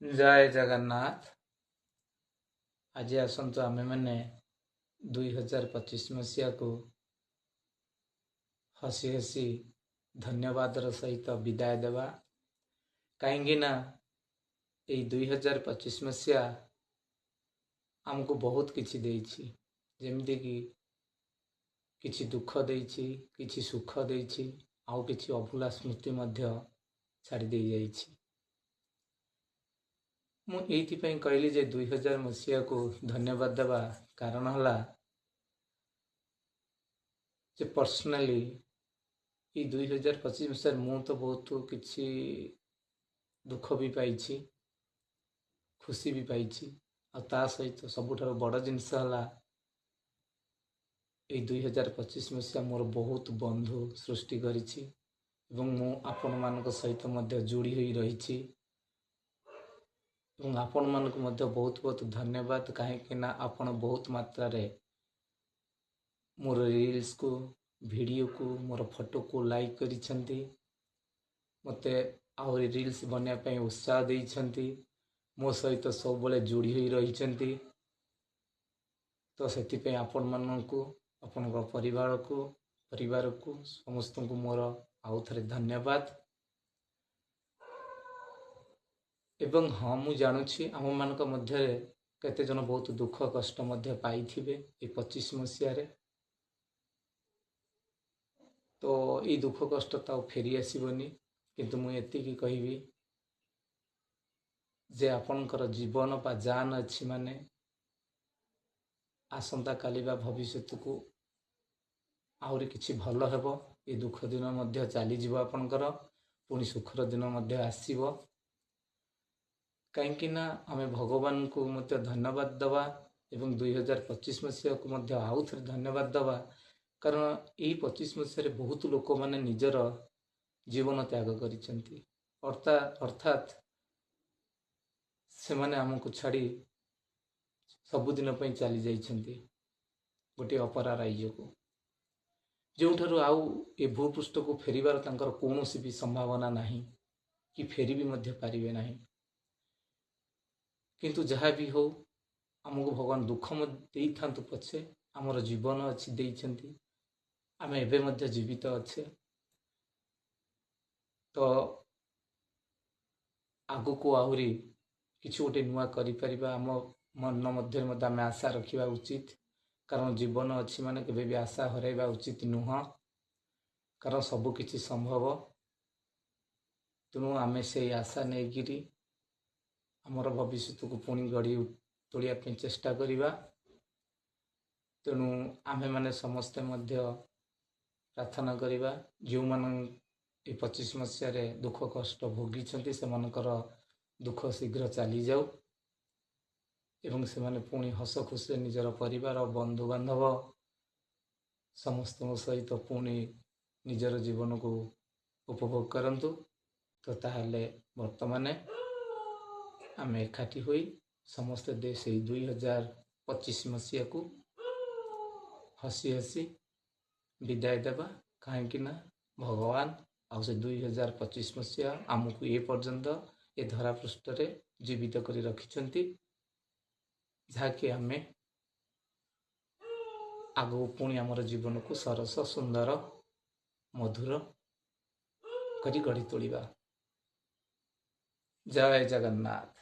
जय जगन्नाथ। आज आसतु आमे मैंने 2025 मसीहा को हसी हसी धन्यवाद सहित विदाय देवा। कहीं ना यही 2025 मसीहा आमको बहुत किछि देइछि, जेमती कि किछि दुख देइछि, किछि सुख देइछि, आउ किछि अभूला स्मृति मध्य छाड़ी दे जाइछि। मु एइथिपई कहली जे 2000 मसीहा को धन्यवाद देवा कारण हला जे पर्सनाली ये 2025 मसीह मु तो बहुत किछि दुख भी पाइछि, खुशी भी पाइछि, आ ता सहित सबुठार बड़ जिनस हला ये 2025 मसीहा मोर बहुत बंधु सृष्टि करिछि एवं मु आपण मानक सहित मध्य जोड़ी होई रहिछि एवं आपण मानक मध्य बहुत बहुत धन्यवाद। कहीं आपण बहुत मात्रा रे मोर रील्स को, वीडियो को, मोर फोटो को लाइक करिछंती, मते आहरी रील्स बनिया पई उत्साह देइछंती, मो सहित सब बेले जोड़ी होई रहिछंती। तो सेति पे आपण माननकु, आपण परिवार को समस्त को मोर आउ थरे धन्यवाद। एवं हाँ मु जानुछि आम मानक मध्य केते जन बहुत दुख कष्ट मध्य पाइथिबे ए 25 मसीह रे। तो ये दुख कष्ट तो फेरी आसबनी, किंतु मु एतिकी कहबी जे आपणकर जीवन बा जान अच्छी माने आसंता काली बा भविष्य को आहरी किछि भल हेबो। ये दुख दिन मध्य चली जीव आपणकर, पुणी सुखर दिन मध्य आसीबो। कहीं ना आमे भगवान को मध्य धन्यवाद दवा एवं 2025 मसीहा को मध्य आउ थरे धन्यवाद दवा, कारण यही 25 मसीह बहुत लोक माने निजर जीवन त्याग करिसेंती, अर्थात से माने हमको छाड़ी सबुदिन पई चली जाइछंती गोटे अपरा राज्य को, जोठारु आउ ए भूपृष्ठ को फेरिबार तांकर कौनसी भी संभावना नहीं कि फेरी भी मध्य पारिबे नहीं। किंतु जहाँ भी हो आमको भगवान दुख दे था पछे आमर जीवन अच्छी देइछंती, आमे एबे मध्य जीवित अच्छे। तो आगु को आहुरी किछु गोटे नुआ करि परिबा आम मन मध्य आमे आशा रखिबा उचित, कारण जीवन अच्छी माने केबे भी आशा हराइबा उचित नुह, कारण सब किछि संभव। तेणु आमे से आशा नेगिरी आमर भविष्य को पुणी गढ़ी तोड़िया चेष्टा करिबा। तेणु आमे माने समस्ते मध्य प्रार्थना करिबा जो मान 25 मसीह रे दुख कष्ट भोगी से मानकर दुख शीघ्र चली जाऊ एवं से माने पुणी हस खुशी निजर परिवार बंधु बांधव समस्त सहित पुणी निजर जीवन को उपभोग करंतु। तो ताहले वर्तमाने आमे एकाठी हुई समस्त देश 2025 मसीहा को हसी हसी विदाय देवा। कहीं ना भगवान आ 2025 मसीहा आमको ये पर्यंत ए धरा पृष्ठ रे जीवित करी रखिछंती, जहाँकि आमे आगो पुणी आमर जीवन को सरस सुंदर मधुर करी गढ़ी तोड़िबा। जय जगन्नाथ।